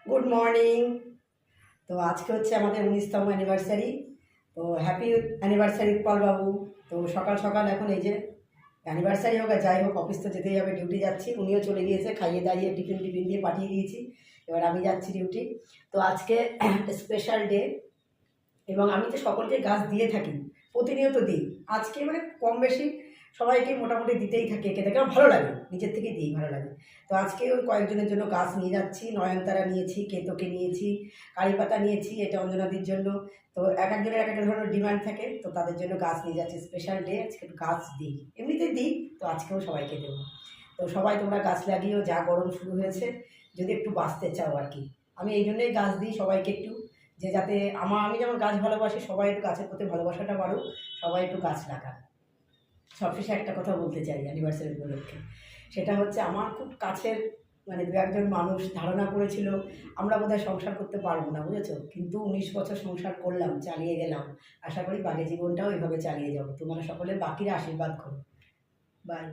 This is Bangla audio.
Good morning. তো আজকে হচ্ছে আমাদের 19তম অ্যানিভার্সারি। তো হ্যাপি অ্যানিভার্সারি পালবাবু। তো সকাল সকাল এখন এই যে অ্যানিভার্সারি হোক আর যাই হোক, অফিস তো যেতেই হবে, ডিউটি যাচ্ছি। উনিও চলে গিয়েছে, খাইয়ে দাইয়ে টিফিন টিফিন দিয়ে পাঠিয়ে দিয়েছি। এবার আমি যাচ্ছি ডিউটি। তো আজকে স্পেশাল ডে, এবং আমি তো সকলকে গাছ দিয়ে থাকি, প্রতিনিয়ত দিই। আজকে মানে কম বেশি সবাইকে মোটামুটি দিতেই থাকে, একে থেকে আমার ভালো লাগে, নিজের থেকে দিই, ভালো লাগে। তো আজকে ওই কয়েকজনের জন্য গাছ নিয়ে যাচ্ছি। নয়নতারা নিয়েছি, কেতকে নিয়েছি, কারি পাতা নিয়েছি, এটা অঞ্জনাদির জন্য। তো এক একজনের এক এক ধরনের ডিমান্ড থাকে, তো তাদের জন্য গাছ নিয়ে যাচ্ছি। স্পেশাল ডে, আজকে একটু গাছ দিই, এমনিতেই দিই, তো আজকেও সবাইকে দেবো। তো সবাই তোমরা গাছ লাগিয়েও, যা গরম শুরু হয়েছে, যদি একটু বাঁচতে চাও আর কি। আমি এই জন্যই গাছ দিই সবাইকে একটু, যে যাতে আমি যেমন গাছ ভালোবাসি, সবাই একটু গাছের প্রতি ভালোবাসাটা বাড়ুক, সবাই একটু গাছ লাগান। সবশেষে একটা কথা বলতে চাই অ্যানিভার্সারি উপলক্ষে, সেটা হচ্ছে আমার খুব কাছের মানে দু একজন মানুষ ধারণা করেছিল আমরা বোধহয় সংসার করতে পারবো না, বুঝেছো? কিন্তু 19 বছর সংসার করলাম, চালিয়ে গেলাম। আশা করি বাকি জীবনটাও এভাবে চালিয়ে যাবো। তোমরা সকলে বাকিরা আশীর্বাদ করো। বাই।